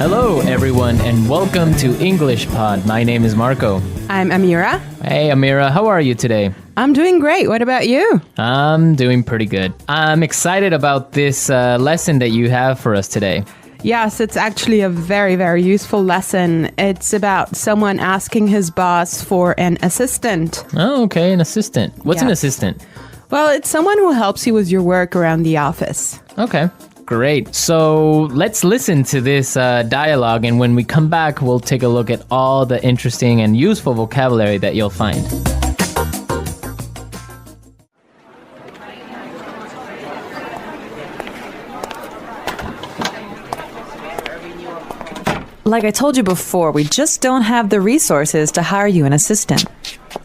Hello, everyone, and welcome to English Pod. My name is Marco. I'm Amira. Hey, Amira, how are you today? I'm doing great. What about you? I'm doing pretty good. I'm excited about this lesson that you have for us today. Yes, it's actually a very, very useful lesson. It's about someone asking his boss for an assistant. Oh, okay, an assistant. What's an Yes. assistant? Well, it's someone who helps you with your work around the office. Okay, great. So let's listen to this dialogue, and when we come back, we'll take a look at all the interesting and useful vocabulary that you'll find. Like I told you before, we just don't have the resources to hire you an assistant.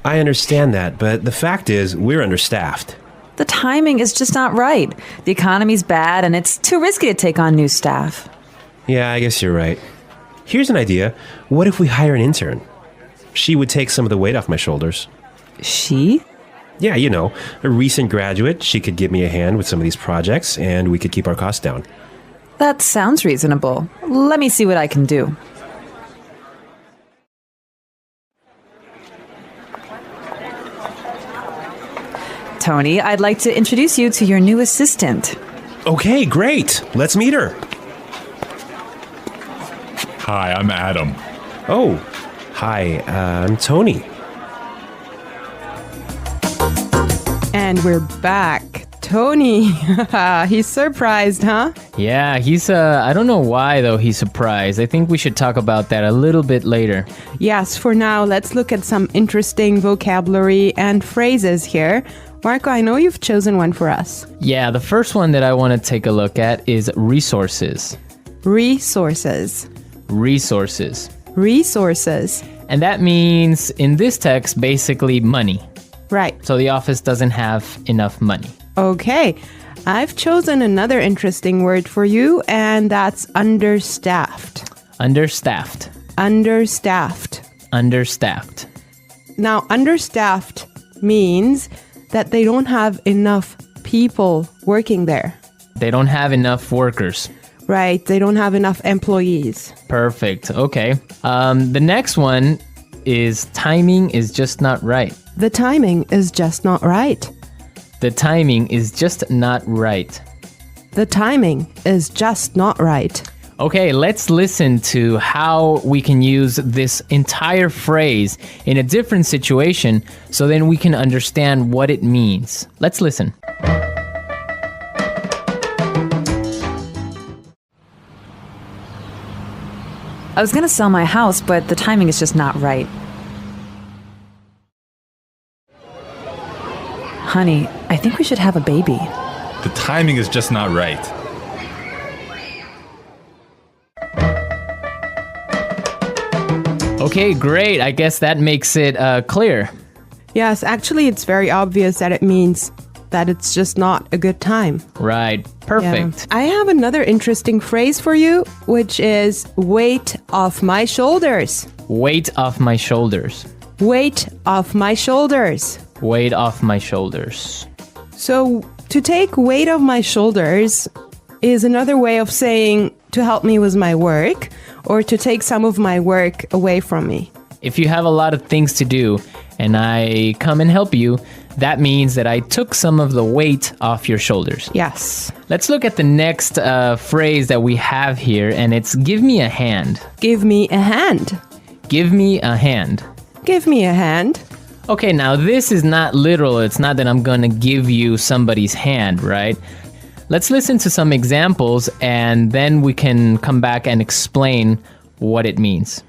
I understand that, but the fact is, we're understaffed. The timing is just not right. The economy's bad, and it's too risky to take on new staff. Yeah, I guess you're right. Here's an idea. What if we hire an intern? She would take some of the weight off my shoulders. She? Yeah, you know, a recent graduate. She could give me a hand with some of these projects, and we could keep our costs down. That sounds reasonable. Let me see what I can do. Tony, I'd like to introduce you to your new assistant. Okay, great. Let's meet her. Hi, I'm Adam. Oh, hi, I'm Tony. And we're back. Tony. He's surprised, huh? Yeah, he's, I don't know why, though, he's surprised. I think we should talk about that a little bit later. Yes, for now, let's look at some interesting vocabulary and phrases here. Marco, I know you've chosen one for us. Yeah, the first one that I want to take a look at is resources. Resources. Resources. Resources. And that means, in this text, basically money. Right. So the office doesn't have enough money. Okay. I've chosen another interesting word for you, and that's understaffed. Understaffed. Understaffed. Understaffed. Now, understaffed means that they don't have enough people working there. They don't have enough workers. Right. They don't have enough employees. Perfect. Okay. The next one is timing is just not right. The timing is just not right. The timing is just not right. The timing is just not right. Okay, let's listen to how we can use this entire phrase in a different situation so then we can understand what it means. Let's listen. I was going to sell my house, but the timing is just not right. Honey, I think we should have a baby. The timing is just not right. Okay, great. I guess that makes it clear. Yes, actually, it's very obvious that it means that it's just not a good time. Right. Perfect. Yeah. I have another interesting phrase for you, which is weight off my shoulders. Weight off my shoulders. Weight off my shoulders. Weight off my shoulders. So, to take weight off my shoulders is another way of saying to help me with my work or to take some of my work away from me. If you have a lot of things to do and I come and help you, that means that I took some of the weight off your shoulders. Yes. Let's look at the next phrase that we have here, and it's give me a hand. Give me a hand. Give me a hand. Give me a hand. Okay, now this is not literal. It's not that I'm gonna give you somebody's hand, right? Let's listen to some examples and then we can come back and explain what it means.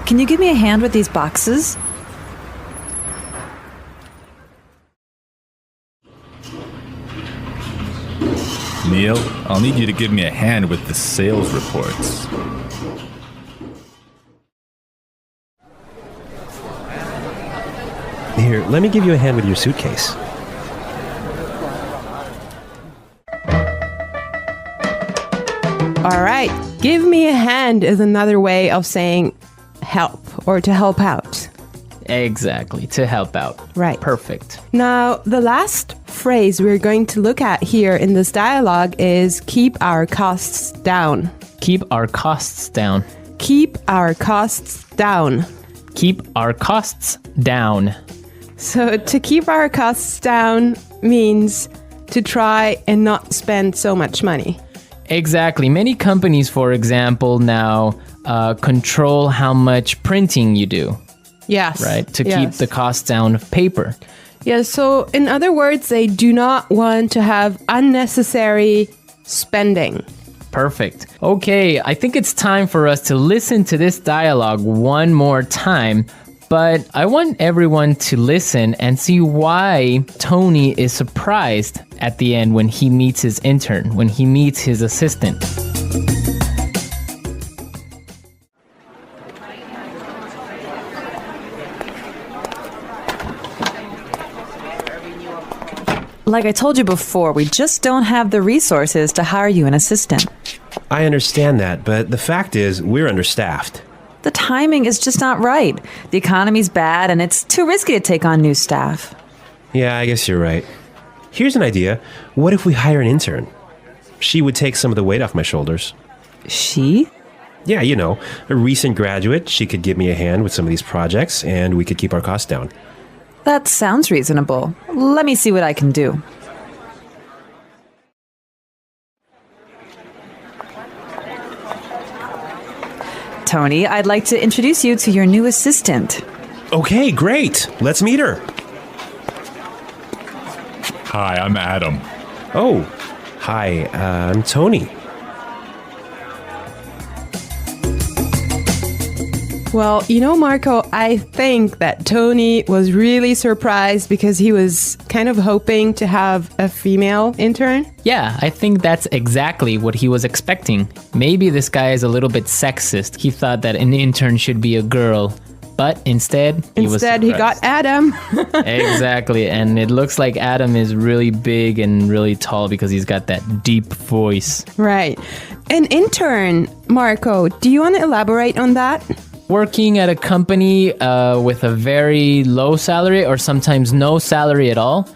Can you give me a hand with these boxes? Neil, I'll need you to give me a hand with the sales reports. Here, let me give you a hand with your suitcase. All right. Give me a hand is another way of saying help or to help out. Exactly, to help out. Right. Perfect. Now, the last phrase we're going to look at here in this dialogue is keep our costs down. Keep our costs down. Keep our costs down. Keep our costs down. So to keep our costs down means to try and not spend so much money. Exactly. Many companies, for example, now control how much printing you do, Yes. right? To Yes. keep the cost down of paper. Yeah, so in other words, they do not want to have unnecessary spending. Perfect. Okay, I think it's time for us to listen to this dialogue one more time. But I want everyone to listen and see why Tony is surprised at the end when he meets his intern, when he meets his assistant. Like I told you before, we just don't have the resources to hire you an assistant. I understand that, but the fact is, we're understaffed. The timing is just not right. The economy's bad, and it's too risky to take on new staff. Yeah, I guess you're right. Here's an idea. What if we hire an intern? She would take some of the weight off my shoulders. She? Yeah, you know, a recent graduate. She could give me a hand with some of these projects, and we could keep our costs down. That sounds reasonable. Let me see what I can do. Tony, I'd like to introduce you to your new assistant. Okay, great. Let's meet her. Hi, I'm Adam. Oh, hi, I'm Tony. Well, you know, Marco, I think that Tony was really surprised because he was kind of hoping to have a female intern. Yeah, I think that's exactly what he was expecting. Maybe this guy is a little bit sexist. He thought that an intern should be a girl, but instead he got Adam. Exactly, and it looks like Adam is really big and really tall because he's got that deep voice. Right. An intern, Marco, do you want to elaborate on that? Working at a company with a very low salary or sometimes no salary at all,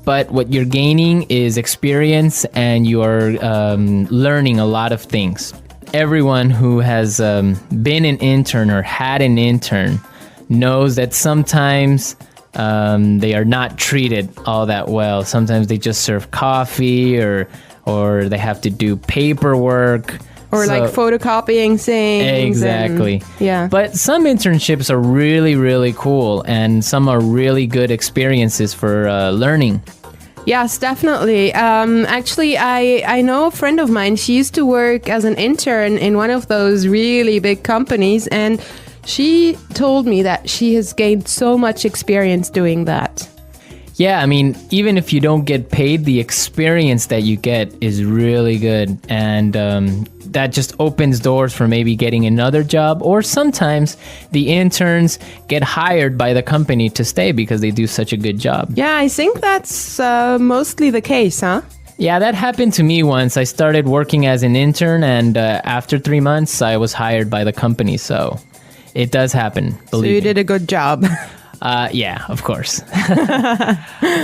but what you're gaining is experience and you're learning a lot of things. Everyone who has been an intern or had an intern knows that sometimes they are not treated all that well. Sometimes they just serve coffee or they have to do paperwork. Or like photocopying things. Exactly. Yeah. But some internships are really, really cool and some are really good experiences for learning. Yes, definitely. Actually, I know a friend of mine. She used to work as an intern in one of those really big companies, and she told me that she has gained so much experience doing that. Yeah, I mean, even if you don't get paid, the experience that you get is really good. And that just opens doors for maybe getting another job. Or sometimes the interns get hired by the company to stay because they do such a good job. Yeah, I think that's mostly the case, huh? Yeah, that happened to me once. I started working as an intern, and after 3 months, I was hired by the company. So it does happen. So you did a good job. Yeah, of course.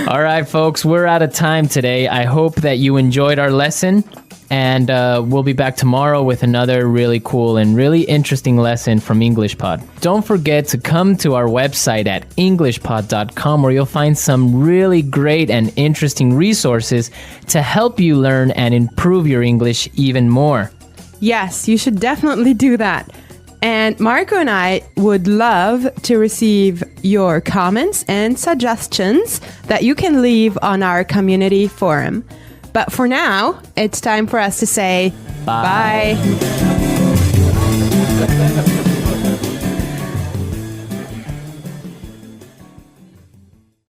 All right, folks, we're out of time today. I hope that you enjoyed our lesson, and we'll be back tomorrow with another really cool and really interesting lesson from EnglishPod. Don't forget to come to our website at englishpod.com, where you'll find some really great and interesting resources to help you learn and improve your English even more. Yes, you should definitely do that. And Marco and I would love to receive your comments and suggestions that you can leave on our community forum. But for now, it's time for us to say bye.